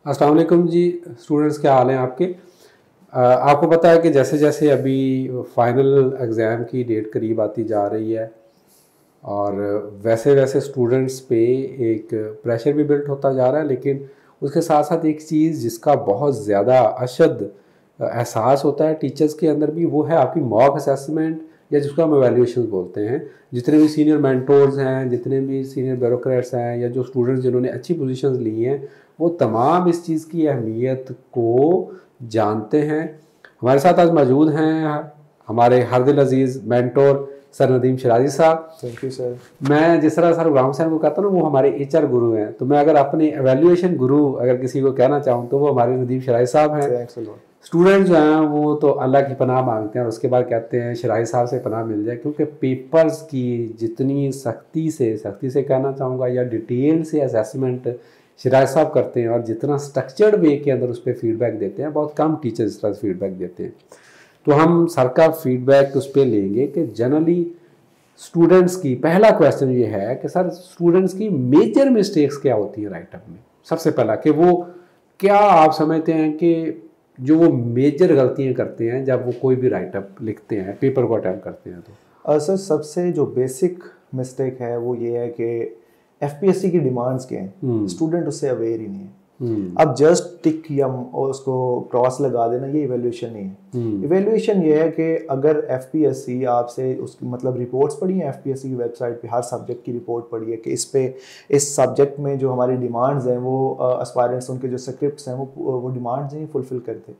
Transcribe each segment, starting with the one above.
अस्सलाम वालेकुम जी। स्टूडेंट्स क्या हाल हैं आपके? आपको पता है कि जैसे जैसे अभी फाइनल एग्ज़ाम की डेट करीब आती जा रही है और वैसे वैसे स्टूडेंट्स पे एक प्रेशर भी बिल्ट होता जा रहा है, लेकिन उसके साथ साथ एक चीज़ जिसका बहुत ज़्यादा अशद एहसास होता है टीचर्स के अंदर भी, वो है आपकी मॉक असेसमेंट या जिसको हम एवेल्यूएशन बोलते हैं। जितने भी सीनियर मेंटोर्स हैं, जितने भी सीनियर ब्यूरोक्रेट्स हैं या जो स्टूडेंट्स जिन्होंने अच्छी पोजीशंस ली हैं, वो तमाम इस चीज़ की अहमियत को जानते हैं। हमारे साथ आज मौजूद हैं हमारे हर दिल अजीज़ मेंटोर सर नदीम शराजी साहब। Thank you sir. मैं जिस तरह सर गुलाम साहब को कहता हूँ ना, वो हमारे एचआर गुरु हैं, तो मैं अगर अपने एवेल्यूएशन गुरु अगर किसी को कहना चाहूँ तो वो हमारे नदीम शराजी साहब हैं। स्टूडेंट जो हैं वो तो अल्लाह की पनाह मांगते हैं और उसके बाद कहते हैं शराजी साहब से पनाह मिल जाए, क्योंकि पेपर्स की जितनी सख्ती से कहना चाहूँगा या डिटेल से असेसमेंट शराजी साहब करते हैं और जितना स्ट्रक्चर्ड वे के अंदर उस पर फीडबैक देते हैं, बहुत कम टीचर्स इस तरह से फीडबैक देते हैं। तो हम सर का फीडबैक उस पर लेंगे कि जनरली स्टूडेंट्स की पहला क्वेश्चन ये है कि सर स्टूडेंट्स की मेजर मिस्टेक्स क्या होती हैं राइटअप में। सबसे पहला कि वो क्या आप समझते हैं कि जो वो मेजर गलतियां करते हैं जब वो कोई भी राइटअप लिखते हैं, पेपर को अटेम्प्ट करते हैं? तो सर सबसे जो बेसिक मिस्टेक है वो ये है कि एफपीएससी की डिमांड्स क्या हैं, स्टूडेंट उससे अवेयर ही नहीं है। अब जस्ट टिक या उसको क्रॉस लगा देना ये इवेल्यूएशन नहीं है। इवेल्यूएशन ये है कि अगर एफपीएससी आपसे उसकी मतलब रिपोर्ट्स पढ़ी हैं, एफपीएससी की वेबसाइट पे हर सब्जेक्ट की रिपोर्ट पढ़ी है कि इस सब्जेक्ट में जो हमारी डिमांड्स हैं वो एस्पायरेंट्स उनके जो स्क्रिप्ट्स हैं वो डिमांड्स नहीं फुलफिल करते।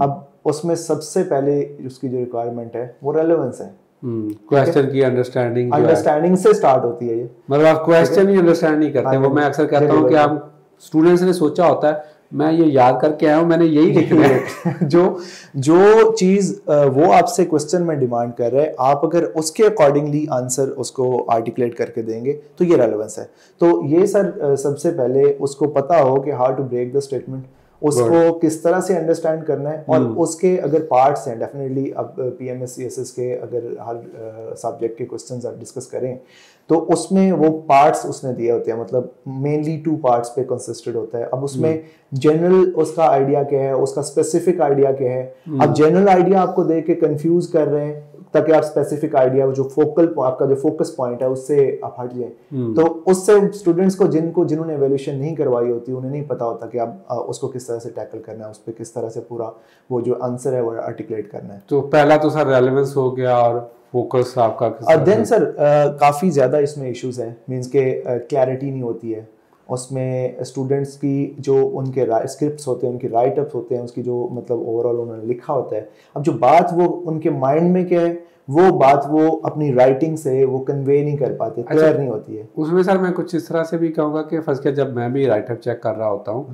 अब उसमें सबसे पहले उसकी जो रिक्वायरमेंट है वो रेलेवेंस है। क्वेश्चन की अंडरस्टैंडिंग से स्टार्ट होती है ये, मतलब आप क्वेश्चन ही अंडरस्टैंड नहीं करते। वो मैं अक्सर कहता हूँ कि आप स्टूडेंट्स ने सोचा होता है मैं ये याद करके आया हूँ, मैंने यही लिखना है। जो चीज़ वो आपसे क्वेश्चन में डिमांड कर रहे हैं, आप अगर उसके अकॉर्डिंगली आंसर उसको आर्टिकुलेट करके देंगे तो ये रेलेवेंस है। तो ये सर सबसे पहले उसको पता हो कि how to break the statement, उसको किस तरह से अंडरस्टैंड करना है और उसके अगर पार्ट्स हैं डेफिनेटली। अब पीएमएस-सीएसएस के अगर हर सब्जेक्ट के क्वेश्चंस आप डिस्कस करें तो उसमें वो पार्ट्स उसने दिए होते हैं, मतलब मेनली 2 पार्ट्स पे कंसिस्टेड होता है। अब उसमें जनरल उसका आइडिया क्या है, उसका स्पेसिफिक आइडिया क्या है। अब जनरल आइडिया आपको दे के कंफ्यूज कर रहे हैं ताकि आप स्पेसिफिक आइडिया जो आपका जो फोकस पॉइंट है उससे आप हट जाए। तो उससे स्टूडेंट्स को जिन्होंने एवेल्यूएशन नहीं करवाई होती उन्हें नहीं पता होता कि आप उसको किस तरह से टैकल करना है, उस पर किस तरह से पूरा वो जो आंसर है वो आर्टिकुलेट करना है। तो पहला तो सर रेलेवेंस हो गया और फोकस आपका और देन सर काफ़ी ज़्यादा इसमें इश्यूज हैं, मीन्स के क्लैरिटी नहीं होती है उसमें। स्टूडेंट्स की जो उनके स्क्रिप्ट्स होते हैं, उनके राइटअप्स होते हैं, उसकी जो मतलब ओवरऑल उन्होंने लिखा होता है, अब जो बात वो उनके माइंड में क्या है वो बात वो अपनी राइटिंग से वो कन्वे नहीं कर पाते, क्लियर नहीं होती है उसमें। सर मैं कुछ इस तरह से भी कहूँगा कि फर्स्ट के जब मैं भी राइटअप चेक कर रहा होता हूँ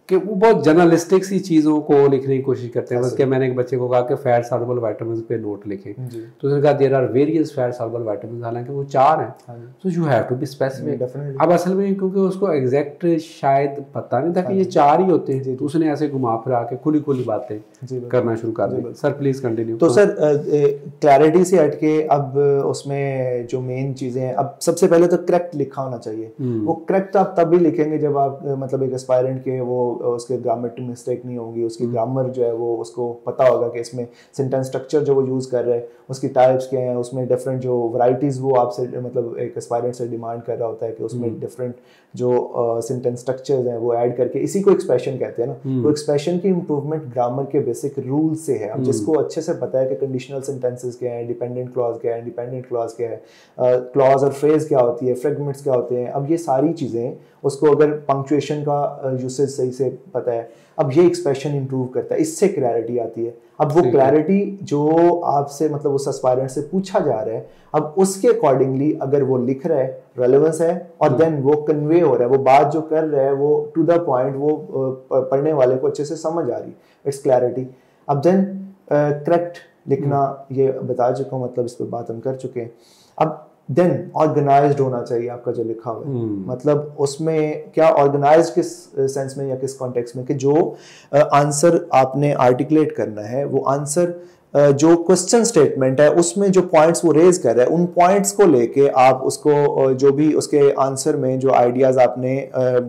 कि वो बहुत जर्नलिस्टिक सी चीज़ों को लिखने की कोशिश करते हैं। बस कि मैंने एक बच्चे को कहा कि फैट सॉल्युबल विटामिन्स पे नोट लिखें, तो उसने कहा there are various fat soluble vitamins, हालांकि वो 4 हैं। तो you have to be specific. अब असल में क्योंकि उसको एग्जैक्ट शायद पता नहीं था कि ये 4 ही होते हैं, तो उसने ऐसे घुमा फिरा के खुली बातें करना शुरू कर दी। Sir please continue. तो सर क्लैरिटी से हट के अब उसमें जो मेन चीज़ें हैं, अब सबसे पहले तो करेक्ट लिखा होना चाहिए। वो करेक्ट आप तब भी लिखेंगे जब आप मतलब एक एस्पायरेंट के वो उसके ग्रामेटिक मिस्टेक नहीं होगी, उसकी ग्रामर जो है वो उसको पता होगा कि इसमें सेंटेंस स्ट्रक्चर जो वो यूज़ कर रहे हैं उसकी टाइप्स क्या हैं, उसमें डिफरेंट जो वैरायटीज़ वो आपसे मतलब एक एस्पायरेंट से डिमांड कर रहा होता है कि उसमें डिफरेंट जो सेंटेंस स्ट्रक्चर्स हैं वो ऐड करके, इसी को एक्सप्रेशन कहते हैं ना। तो एक्सप्रेशन की इंप्रूवमेंट ग्रामर के बेसिक रूल से है। अब जिसको अच्छे से पता है कि कंडीशनल सेंटेंसेस क्या है, डिपेंडेंट क्लॉज क्या है, इंडिपेंडेंट क्लॉज क्या है, क्लॉज और फ्रेज क्या होती है, फ्रेगमेंट्स क्या होते हैं, अब ये सारी चीज़ें उसको अगर पंक्चुएशन का यूसेज सही से पता है, अब ये एक्सप्रेशन इंप्रूव करता है, इससे क्लैरिटी आती है। अब वो क्लैरिटी जो आपसे मतलब उस एस्पायरेंट से पूछा जा रहा है, अब उसके अकॉर्डिंगली अगर वो लिख रहा है, रेलेवेंस है, और देन वो कन्वे हो रहा है, वो बात जो कर रहा है वो टू द पॉइंट, वो पढ़ने वाले को अच्छे से समझ आ रही, इट्स क्लैरिटी। अब देन करेक्ट लिखना ये बता चुका हूँ, मतलब इस पर बात हम कर चुके हैं। अब देन ऑर्गेनाइज्ड होना चाहिए आपका जो लिखा हुआ है, मतलब उसमें क्या ऑर्गेनाइज्ड किस सेंस में या किस कॉन्टेक्स्ट में कि जो आंसर आपने आर्टिकुलेट करना है वो आंसर जो क्वेश्चन स्टेटमेंट है उसमें जो पॉइंट्स वो रेज कर रहा है, उन पॉइंट्स को लेके आप उसको जो भी उसके आंसर में जो आइडियाज आपने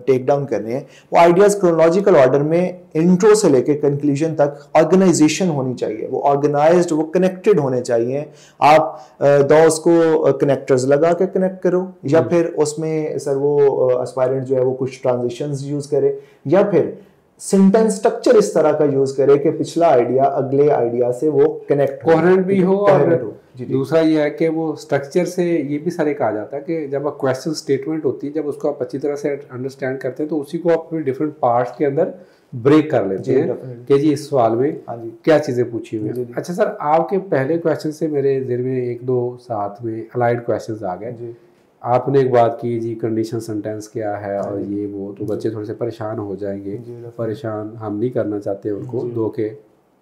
टेक डाउन करने हैं, वो आइडियाज क्रोनोलॉजिकल ऑर्डर में इंट्रो से लेके कंक्लूजन तक ऑर्गेनाइजेशन होनी चाहिए, वो ऑर्गेनाइज्ड, वो कनेक्टेड होने चाहिए। आप दो उसको कनेक्टर्स लगा के कनेक्ट करो, या फिर उसमें सर वो एस्पायरेंट जो है वो कुछ ट्रांजिशंस यूज करे, या फिर सेंटेंस स्ट्रक्चर इस तरह का यूज करे कि पिछला आइडिया अगले आइडिया से वो कनेक्ट कोहेरेंट भी हो। और दूसरा ये है कि वो स्ट्रक्चर से ये भी सारे कहा जाता है कि जब आप क्वेश्चन स्टेटमेंट होती है, जब उसको आप अच्छी तरह से अंडरस्टैंड करते हैं तो उसी को आप डिफरेंट पार्ट्स के अंदर ब्रेक कर लेते हैं कि जी इस सवाल में क्या चीजें पूछी हुई हैं। अच्छा सर, आपके पहले क्वेश्चन से मेरे दिल में एक दो साथ में अलाइड क्वेश्चंस आ गए। आपने एक बात की जी कंडीशन सेंटेंस क्या है और ये वो, तो बच्चे थोड़े से परेशान हो जाएंगे। परेशान हम नहीं करना चाहते उनको, दो के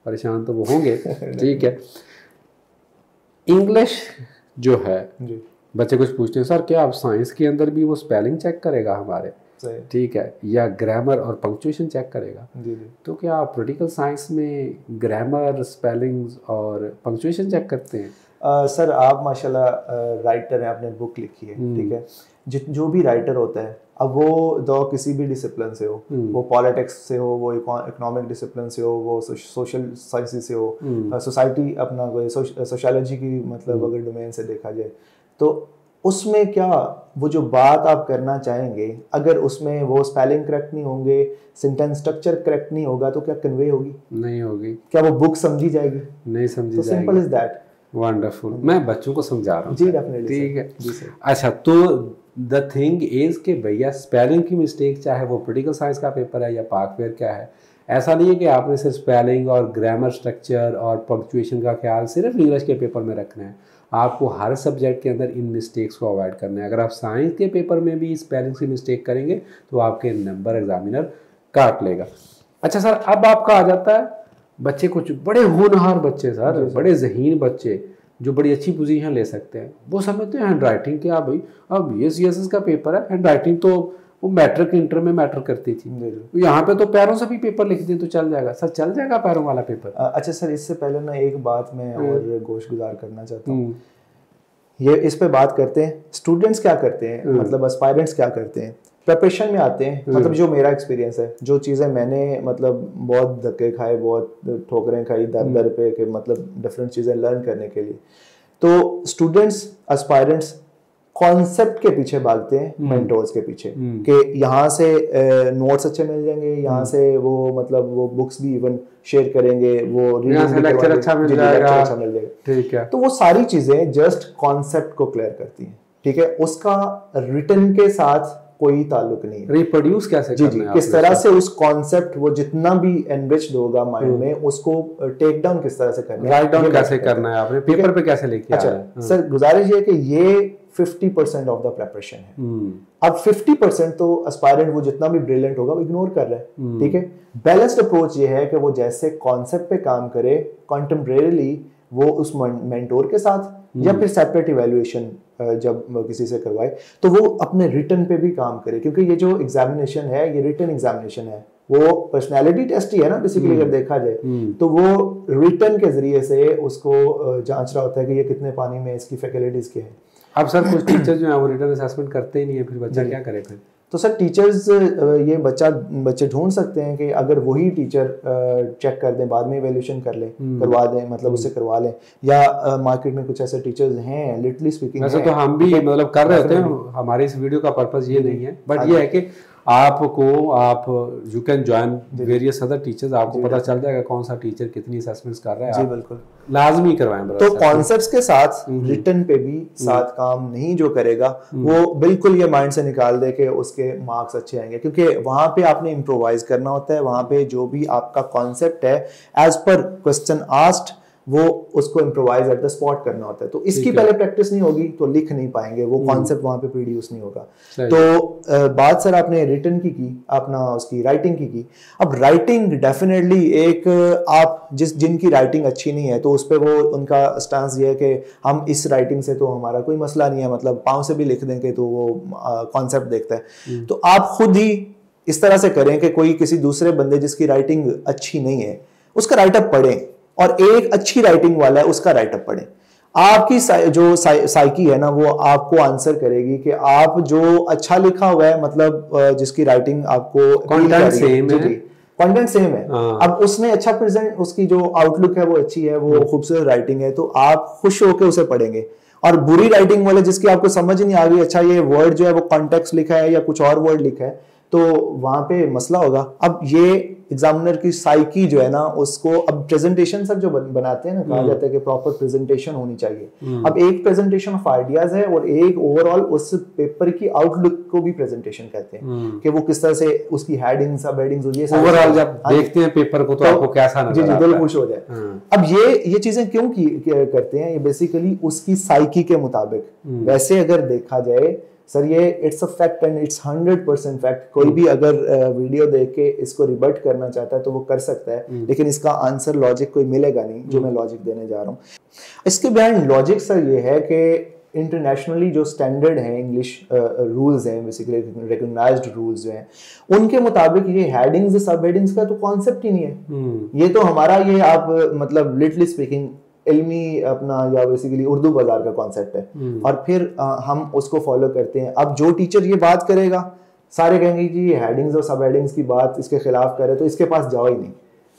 परेशान तो वो होंगे। ठीक है, इंग्लिश जो है बच्चे कुछ पूछते हैं, सर क्या आप साइंस के अंदर भी वो स्पेलिंग चेक करेगा हमारे, ठीक है, या ग्रामर और पंक्चुएशन चेक करेगा? तो क्या आप पोलिटिकल साइंस में ग्रामर, स्पेलिंग्स और पंक्चुएशन चेक करते हैं? सर आप माशाल्लाह राइटर हैं, आपने बुक लिखी है, ठीक है। जो भी राइटर होता है, अब वो दो किसी भी डिसिप्लिन से हो, वो पॉलिटिक्स से हो, वो इकोनॉमिक डिसिप्लिन से हो, वो सोशल साइंस से हो, सोसाइटी अपना कोई सोशियोलॉजी की मतलब अगर डोमेन से देखा जाए, तो उसमें क्या वो जो बात आप करना चाहेंगे, अगर उसमें वो स्पेलिंग करेक्ट नहीं होंगे, सेंटेंस स्ट्रक्चर करेक्ट नहीं होगा, तो क्या कन्वे होगी? नहीं होगी। क्या वो बुक समझी जाएगी? नहीं समझी जाएगी। Simple is that. वंडरफुल। मैं बच्चों को समझा रहा हूँ जी, डेफिनेटली, ठीक है जी सर। अच्छा, तो द थिंग इज कि भैया स्पेलिंग की मिस्टेक, चाहे वो पोलिटिकल साइंस का पेपर है या पाकवेयर क्या है, ऐसा नहीं है कि आपने सिर्फ स्पेलिंग और ग्रामर, स्ट्रक्चर और पंक्चुएशन का ख्याल सिर्फ इंग्लिश के पेपर में रखना है। आपको हर सब्जेक्ट के अंदर इन मिस्टेक्स को अवॉइड करना है। अगर आप साइंस के पेपर में भी स्पेलिंग की मिस्टेक करेंगे तो आपके नंबर एग्जामिनर काट लेगा। अच्छा सर, अब आपका आ जाता है बच्चे, कुछ बड़े होनहार बच्चे सर, बड़े ज़हीन बच्चे जो बड़ी अच्छी पोजीशन ले सकते हैं, वो समझते हैं हैंड राइटिंग क्या भाई, अब ये CSS का पेपर है, हैंड राइटिंग तो वो मैट्रिक इंटर में मैटर करती थी, यहाँ पे तो पैरों से भी पेपर लिख दें तो चल जाएगा। सर चल जाएगा पैरों वाला पेपर? अच्छा सर, इससे पहले ना एक बात मैं और गोशगुजार करना चाहता हूँ। ये इस पे बात करते हैं, स्टूडेंट्स क्या करते हैं, मतलब एस्पायरेंट्स क्या करते हैं, प्रिपरेशन में आते हैं। मतलब जो मेरा एक्सपीरियंस है, जो चीज़ें मैंने मतलब बहुत धक्के खाए, बहुत ठोकरें खाई दर दर पे, कि मतलब डिफरेंट चीज़ें लर्न करने के लिए, तो स्टूडेंट्स, एस्पायरेंट्स कॉन्सेप्ट के पीछे भागते हैं, मेंटोर्स के पीछे, कि यहाँ से नोट्स अच्छे मिल जाएंगे, यहाँ से वो मतलब वो बुक्स भी इवन शेयर करेंगे, वो लेक्चर अच्छा मिल जाएगा, ठीक है। तो वो सारी चीज़ें जस्ट कॉन्सेप्ट को क्लियर करती हैं, ठीक है, उसका रिटन के साथ कोई ताल्लुक नहीं है। रिप्रोड्यूस कैसे करना है, किस तरह से उस कॉन्सेप्ट वो जितना भी एनरिच्ड होगा माइंड में, उसको टेक डाउन किस तरह से करना है, राइट डाउन कैसे करना है, आपने पेपर पे कैसे लेके आना है। अच्छा सर, गुजारिश ये कि ये 50% ऑफ द प्रिपरेशन है। अब 50% तो एस्पायरेंट वो जितना भी ब्रिलियंट होगा वो इग्नोर कर रहा है, ठीक है। बैलेंस्ड अप्रोच ये है कि वो जैसे कॉन्सेप्ट पे काम करे कंटेम्परेरीली, वो उस मेंटोर के साथ या फिर सेपरेट इवैल्यूएशन जब किसी से करवाए, तो वो अपने रिटन पे भी काम करे, क्योंकि ये जो एग्जामिनेशन है, ये रिटन एग्जामिनेशन है, वो पर्सनालिटी टेस्ट ही है ना बेसिकली। अगर देखा जाए तो वो रिटन के जरिए से उसको जांच रहा होता है कि ये कितने पानी में, इसकी फैकल्टीज क्या है। अब सर कुछ टीचर जो है वो रिटन असेसमेंट करते ही नहीं है, फिर बच्चा क्या करे फिर? तो सर टीचर्स ये बच्चे ढूंढ सकते हैं कि अगर वही टीचर चेक कर दें, बाद में इवैल्यूएशन कर लें, करवा दें, मतलब उससे करवा लें, या मार्केट में कुछ ऐसे टीचर्स हैं लिटरली स्पीकिंग। वैसे तो हम भी मतलब कर रहे होते हैं, हमारे इस वीडियो का पर्पस ये नहीं है, बट ये है कि आप you can join various other teachers, आपको पता चल जाएगा कौन सा टीचर कितनी असेसमेंट्स कर रहा है। जी बिल्कुल, लाजमी करवाएं। तो कॉन्सेप्ट्स के साथ रिटन पे भी साथ काम नहीं जो करेगा, वो बिल्कुल ये माइंड से निकाल दे कि उसके मार्क्स अच्छे आएंगे, क्योंकि वहां पे आपने इम्प्रोवाइज करना होता है। वहां पे जो भी आपका कॉन्सेप्ट है एज पर क्वेश्चन आस्क्ड, वो उसको इम्प्रोवाइज एट द स्पॉट करना होता है। तो इसकी पहले प्रैक्टिस नहीं होगी तो लिख नहीं पाएंगे, वो कॉन्सेप्ट वहां पे प्रोड्यूस नहीं होगा। तो बात सर आपने रिटन की अपना उसकी राइटिंग की। अब राइटिंग डेफिनेटली एक आप जिनकी राइटिंग अच्छी नहीं है, तो उस पर वो उनका स्टांस ये है कि हम इस राइटिंग से तो हमारा कोई मसला नहीं है, मतलब पाँव से भी लिख देंगे तो वो कॉन्सेप्ट देखता है। तो आप खुद ही इस तरह से करें कि कोई किसी दूसरे बंदे जिसकी राइटिंग अच्छी नहीं है उसका राइटअप पढ़ें और एक अच्छी राइटिंग वाला है उसका राइटअप पढ़ें। आपकी जो साइकी है ना वो आपको आंसर करेगी कि आप जो अच्छा लिखा हुआ है, मतलब जिसकी राइटिंग आपको कंटेंट सेम है, कंटेंट सेम है, अब उसने अच्छा प्रेजेंट, उसकी जो आउटलुक है वो अच्छी है, वो खूबसूरत राइटिंग है, तो आप खुश होकर उसे पढ़ेंगे। और बुरी राइटिंग वाले जिसकी आपको समझ नहीं आ रही, अच्छा ये वर्ड जो है वो कॉन्टेक्स्ट लिखा है या कुछ और वर्ड लिखा है, तो वहां पे मसला होगा। अब ये एग्जामिनर की साइकी जो है ना उसको, अब प्रेजेंटेशन सब जो बनाते हैं ना, कहा जाता है कि प्रॉपर प्रेजेंटेशन होनी चाहिए। अब एक प्रेजेंटेशन ऑफ आइडियाज है और एक ओवरऑल उस पेपर की आउटलुक को भी प्रेजेंटेशन कहते हैं कि वो किस तरह से उसकी हेडिंग्स, सब हेडिंग्स, ये ओवरऑल जब देखते हैं पेपर को तो आपको कैसा नजर आता है? दिल खुश हो जाए। अब ये चीजें क्यों करते हैं, ये बेसिकली उसकी साइकी के मुताबिक। वैसे अगर देखा जाए सर, ये it's a fact and it's 100% fact. कोई भी अगर वीडियो देख के इसको रिबट करना चाहता है तो वो कर सकता है, लेकिन इसका आंसर लॉजिक कोई मिलेगा नहीं जो मैं लॉजिक देने जा रहा हूँ। इसके बिहाइंड लॉजिक सर ये है कि इंटरनेशनली जो स्टैंडर्ड हैं, इंग्लिश रूल्स हैं, बेसिकली रिकॉग्नाइज्ड रूल्स जो हैं, उनके मुताबिक ये हेडिंग्स सब हेडिंग्स का तो कॉन्सेप्ट ही नहीं है। ये तो हमारा, ये आप मतलब लिटरली स्पीकिंग इल्मी अपना या बेसिकली उर्दू बाजार का कॉन्सेप्ट है, और फिर हम उसको फॉलो करते हैं। अब जो टीचर ये बात करेगा, सारे कहेंगे कि ये हेडिंग्स और सब हेडिंग्स की बात इसके खिलाफ करे, तो इसके पास जाओ ही नहीं।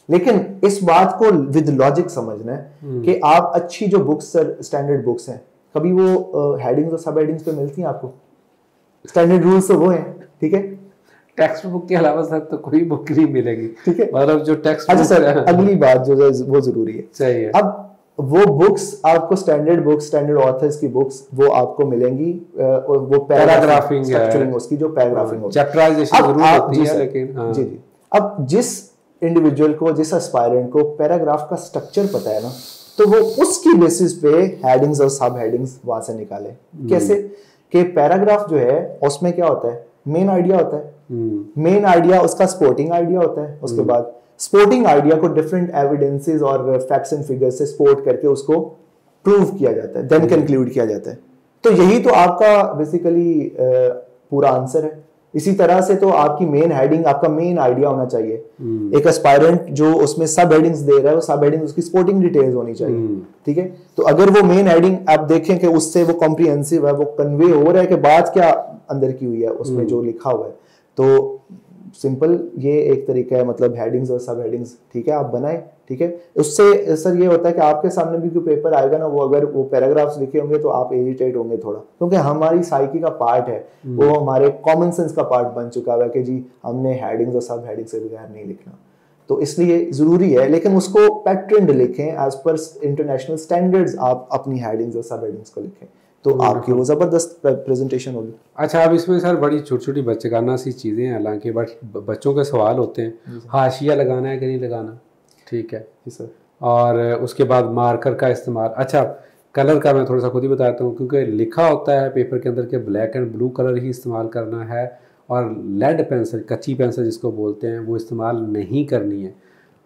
लेकिन इस बात को विद लॉजिक समझना है कि आप अच्छी जो बुक्स सर, स्टैंडर्ड बुक्स हैं, कभी वो हेडिंग्स और सब हेडिंग्स पे मिलती हैं आपको? स्टैंडर्ड रूल्स तो वो हैं, ठीक है। टेक्स्ट बुक के अलावा सर तो कोई बुक नहीं मिलेगी, ठीक है, मतलब जो टेक्स्ट। अच्छा सर, अगली बात जो वो जरूरी है, चाहिए। अब वो बुक्स आपको, स्टैंडर्ड बुक्स, स्टैंडर्ड ऑथर्स की बुक्स वो आपको मिलेंगी, वो पैराग्राफिंग स्ट्रक्चरिंग उसकी जो पैराग्राफिंग होती है, चैप्टराइजेशन जरूर होती है, लेकिन जी जी। अब जिस इंडिविजुअल को, जिस एस्पायरेंट को पैराग्राफ का स्ट्रक्चर पता है ना, तो वो उसकी बेसिस पे हेडिंग्स और सब हेडिंग्स वहां से निकाले। कैसे कि पैराग्राफ जो है उसमें क्या होता है, मेन आइडिया होता है, मेन आइडिया उसका स्पोर्टिंग आइडिया होता है, उसके बाद स्पोर्टिंग आइडिया को डिफरेंट एविडेंसेस और फैक्ट्स एंड फिगर्स से सपोर्ट करके उसको प्रूव किया जाता है, देन कंक्लूड किया जाता है। तो यही तो आपका बेसिकली पूरा आंसर है। इसी तरह से तो आपकी मेन हेडिंग, आपका मेन आइडिया होना चाहिए। एक एस्पायरेंट जो उसमें सब हेडिंग्स दे रहा है, वो सब हेडिंग उसकी स्पोर्टिंग डिटेल्स होनी चाहिए, ठीक है। तो अगर वो मेन हेडिंग आप देखें कि उससे वो कॉम्प्रिहेंसिव है, वो कन्वे हो रहा है कि बात क्या अंदर की हुई है उसमें जो लिखा हुआ है, तो सिंपल ये एक तरीका है, मतलब हेडिंग्स और सब हेडिंग्स, ठीक है, आप बनाएं, ठीक है। उससे सर ये होता है कि आपके सामने भी कोई पेपर आएगा ना, वो अगर वो पैराग्राफ्स लिखे होंगे तो आप इरिटेट होंगे थोड़ा, क्योंकि हमारी साइकी का पार्ट है वो, हमारे कॉमन सेंस का पार्ट बन चुका है कि जी हमने हेडिंग्स और सब हेडिंग्स के बगैर नहीं लिखना, तो इसलिए जरूरी है। लेकिन उसको पैटर्न्ड लिखें एज पर इंटरनेशनल स्टैंडर्ड्स, आप अपनी हेडिंग्स और सब हेडिंग्स को लिखें तो आपकी वो जबरदस्त प्रेजेंटेशन होगी। अच्छा, अब इसमें सर बड़ी छोटी छोटी बच्चेगाना सी चीज़ें हैं, हालांकि बट बच्चों के सवाल होते हैं, हाशिया लगाना है कि नहीं लगाना, ठीक है जी सर, और उसके बाद मार्कर का इस्तेमाल। अच्छा, कलर का मैं थोड़ा सा खुद ही बताता हूँ, क्योंकि लिखा होता है पेपर के अंदर के ब्लैक एंड ब्लू कलर ही इस्तेमाल करना है, और लेड पेंसिल, कच्ची पेंसिल जिसको बोलते हैं, वो इस्तेमाल नहीं करनी है।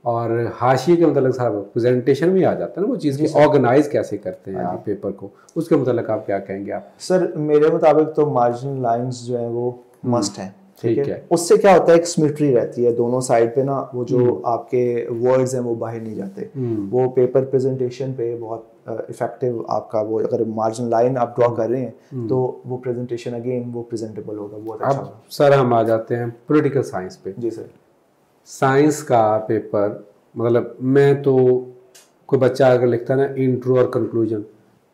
और हाशिए के मतलब साहब प्रेजेंटेशन में आ जाता है ना वो चीज़ की, ऑर्गेनाइज कैसे करते हैं आप पेपर को, उसके मतलब आप क्या कहेंगे आप? सर मेरे मुताबिक तो मार्जिनल लाइंस जो है वो मस्ट है, ठीक है। उससे क्या होता है, एक सिमेट्री रहती है दोनों साइड पे ना, वो जो आपके वर्ड्स हैं वो बाहर नहीं जाते, वो पेपर प्रेजेंटेशन पे बहुत इफेक्टिव आपका वो, अगर मार्जिनल लाइन आप ड्रॉ कर रहे हैं तो वो प्रेजेंटेशन अगेन वो प्रेजेंटेबल होगा, बहुत अच्छा होगा। सर हम आ जाते हैं पॉलिटिकल साइंस पे। जी सर, साइंस का पेपर, मतलब मैं तो, कोई बच्चा अगर लिखता है ना इंट्रो और कंक्लूजन,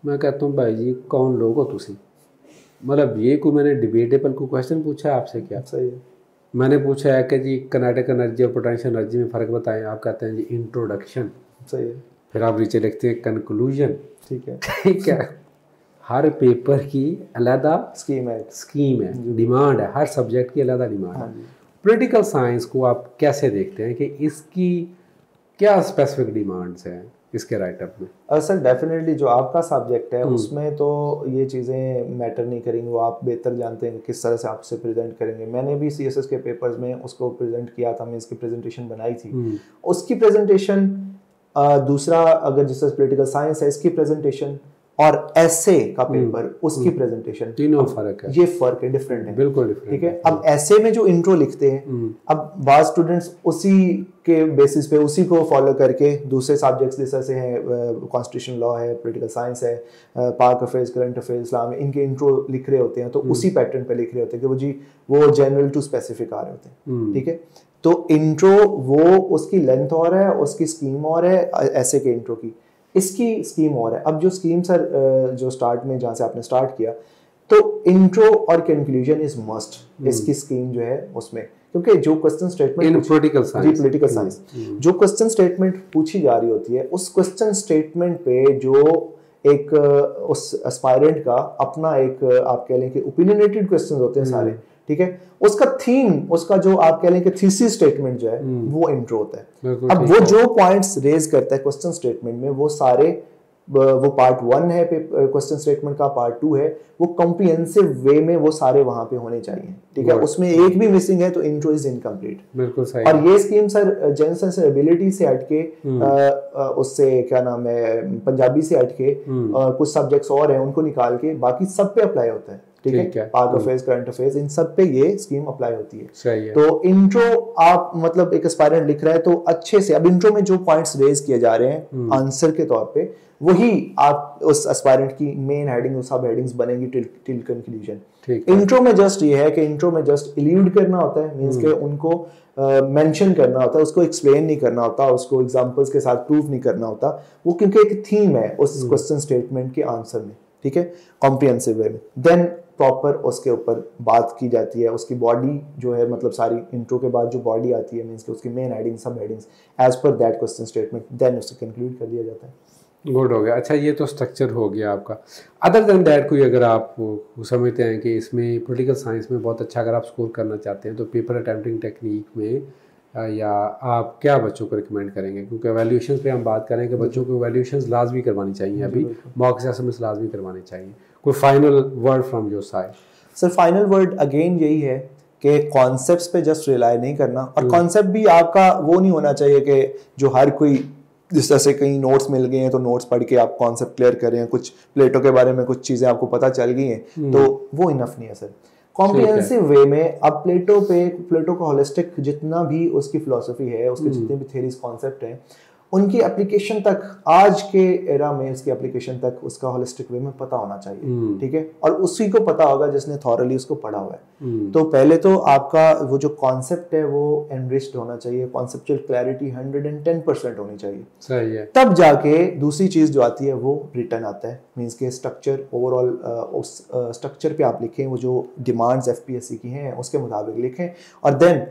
मैं कहता हूँ भाई जी कौन लोग हो तुसी, मतलब ये कोई मैंने डिबेटेबल को क्वेश्चन पूछा है आपसे क्या? सही है। मैंने पूछा है कि जी काइनेटिक एनर्जी और पोटेंशियल एनर्जी में फ़र्क बताएं, आप कहते हैं जी इंट्रोडक्शन, सही है। फिर आप नीचे लिखते हैं कंक्लूजन, ठीक है, ठीक है। हर पेपर की अलग स्कीम है, डिमांड है, हर सब्जेक्ट की अलग डिमांड है। पॉलिटिकल साइंस को आप कैसे देखते हैं कि इसकी क्या स्पेसिफिक डिमांड्स हैं इसके राइटअप में? सर डेफिनेटली जो आपका सब्जेक्ट है उसमें तो ये चीज़ें मैटर नहीं करेंगी, वो आप बेहतर जानते हैं किस तरह से आप उसे प्रेजेंट करेंगे। मैंने भी सीएसएस के पेपर्स में उसको प्रेजेंट किया था, मैं इसकी प्रेजेंटेशन बनाई थी, उसकी प्रेजेंटेशन दूसरा अगर जिससे पॉलिटिकल साइंस है इसकी प्रेजेंटेशन और ऐसे का पेपर, उसकी प्रेजेंटेशन, तीनों फर्क है, ये फर्क है, डिफरेंट है, बिल्कुल डिफरेंट। ठीक है। अब ऐसे में जो इंट्रो लिखते हैं, अब बाज स्टूडेंट्स उसी के बेसिस पे, उसी को फॉलो करके दूसरे सब्जेक्ट्स जैसे हैं कॉन्स्टिट्यूशन लॉ है, पॉलिटिकल साइंस है, पाक अफेयर्स, करंट अफेयर्स, इस्लाम है, इनके इंट्रो लिख रहे होते हैं, तो उसी पैटर्न पे लिख रहे होते हैं कि वो जनरल टू स्पेसिफिक आ रहे होते हैं, ठीक है। तो इंट्रो वो उसकी लेंथ और है, उसकी स्कीम और है, ऐसे के इंट्रो की, इसकी स्कीम और है। अब जो स्कीम सर जो स्टार्ट में जहाँ से आपने स्टार्ट किया, तो इंट्रो और कंक्लूजन इज मस्ट, इसकी स्कीम जो है उसमें, क्योंकि जो क्वेश्चन स्टेटमेंट पॉलिटिकल साइंस जो क्वेश्चन स्टेटमेंट पूछी जा रही होती है, उस क्वेश्चन स्टेटमेंट पे जो एक उस एस्पायरेंट का अपना एक आप कह लें कि ओपिनियनेटेड क्वेश्चन होते हैं सारे, ठीक है, उसका थीम, उसका जो आप कह लें कि थीसिस स्टेटमेंट जो है वो इंट्रो होता है। अब वो जो पॉइंट्स रेज करता है क्वेश्चन स्टेटमेंट में, वो सारे, वो पार्ट 1 है क्वेश्चन स्टेटमेंट का, पार्ट 2 है, वो कॉम्प्रिहेंसिव वे में वो सारे वहां पे होने चाहिए, ठीक है। उसमें एक भी मिसिंग है तो इंट्रो इज इनकम्प्लीट। बिल्कुल सही। और ये स्कीम सर जनरल एबिलिटी से हटके, उससे क्या नाम है, पंजाबी से हटके कुछ सब्जेक्ट्स और हैं उनको निकाल के बाकी सब पे अप्लाई होता है, ठीक है। पाक अफेयर्स, करंट अफेयर्स, इन सब पे ये स्कीम अप्लाई होती है। सही है। तो इंट्रो आप मतलब एक एस्पायरेंट लिख रहा है तो अच्छे से, अब इंट्रो में जो पॉइंट्स रेज किए जा रहे हैं आंसर के तौर पे, वही आप उस एस्पायरेंट की मेन हेडिंग, सब हेडिंग्स बनेंगी टिल कंक्लूजन। इंट्रो में जस्ट ये है कि इंट्रो में जस्ट इल्यूड करना होता है, मींस के उनको मेंशन करना होता है, उसको एक्सप्लेन नहीं करना होता, उसको एग्जांपल्स के साथ प्रूफ नहीं करना होता, वो क्योंकि एक थीम है उस क्वेश्चन स्टेटमेंट के आंसर में, ठीक है, कॉम्प्रिहेंसिव वे में। देन प्रॉपर उसके ऊपर बात की जाती है, उसकी बॉडी जो है, मतलब सारी इंट्रो के बाद जो बॉडी आती है, मींस के उसकी main heading, sub headings as per that question statement, then उसे कंक्लूड कर दिया जाता है। गुड हो गया। अच्छा, ये तो स्ट्रक्चर हो गया आपका। अदर देन दैट कोई अगर आप समझते हैं कि इसमें पॉलिटिकल साइंस में बहुत अच्छा अगर आप स्कोर करना चाहते हैं, तो पेपर अटेम्प्टिंग टेक्निक में या आप क्या बच्चों को रिकमेंड करेंगे? क्योंकि वैल्यूएशन पे हम बात करें कि बच्चों को वैल्यूएशंस लाजमी करवानी चाहिए, अभी मॉक असेसमेंट्स लाजमी करवाने चाहिए। कोई final word from your side? Sir final word again यही है कि कॉन्सेप्ट्स पे जस्ट रिलाई नहीं करना, और कॉन्सेप्ट भी आपका वो नहीं होना चाहिए कि जो हर कोई, जिस तरह से कहीं नोट्स मिल गए हैं तो नोट्स पढ़ के आप कॉन्सेप्ट क्लियर कर रहे हैं, कुछ प्लेटो के बारे में कुछ चीज़ें आपको पता चल गई हैं, तो वो इनफ नहीं है सर। कॉम्प्रिहेंसिव वे में अब प्लेटो का होलिस्टिक जितना भी उसकी फिलॉसफी है, उसके जितने भी थ्योरीज कॉन्सेप्ट हैं, उनकी एप्लीकेशन तक, आज के एरा में उसकी एप्लीकेशन तक उसका होलिस्टिक वे में पता होना चाहिए, ठीक है। और उसी को पता होगा जिसने थॉरली उसको पढ़ा हुआ है। तो पहले तो आपका वो जो कॉन्सेप्ट है वो एनरिच्ड होना चाहिए, कॉन्सेप्चुअल क्लैरिटी 110% होनी चाहिए, सही है। तब जाके दूसरी चीज जो आती है वो रिटर्न आता है, मींस के स्ट्रक्चर, ओवरऑल उस स्ट्रक्चर पे आप लिखें, वो जो डिमांड्स एफपीएससी की हैं उसके मुताबिक लिखें, और देन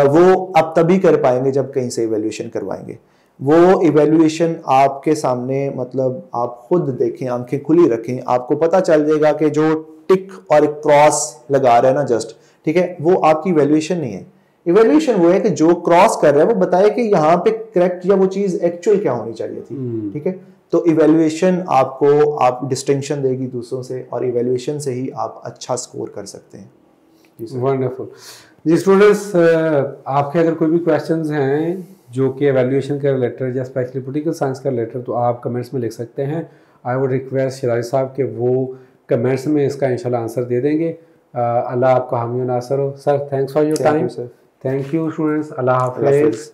वो आप तभी कर पाएंगे जब कहीं से इवैल्यूएशन करवाएंगे। वो इवैल्यूएशन आपके सामने, मतलब आप खुद देखें, आंखें खुली रखें, आपको पता चल जाएगा कि जो टिक और एक क्रॉस लगा रहा है ना जस्ट, ठीक है, वो आपकी इवैल्यूएशन नहीं है। इवैल्यूएशन वो है कि जो क्रॉस कर रहा है वो बताए कि यहाँ पे करेक्ट या वो चीज एक्चुअल क्या होनी चाहिए थी, ठीक है। तो इवैल्यूएशन आपको आप डिस्टिंक्शन देगी दूसरों से, और इवैल्यूएशन से ही आप अच्छा स्कोर कर सकते हैं। वंडरफुल जी। स्टूडेंट्स, आपके अगर कोई भी क्वेश्चंस हैं जो कि एवेल्यूएशन के रिलेटेड या स्पेशली पॉलिटिकल साइंस का रिलेटेड, तो आप कमेंट्स में लिख सकते हैं। आई वुड रिक्वेस्ट शिराज साहब के वो कमेंट्स में इसका इंशाल्लाह आंसर दे देंगे। अल्लाह आपका हामी नासर हो। Sir, thanks for your time. Thank you students, Allah हाफिज़।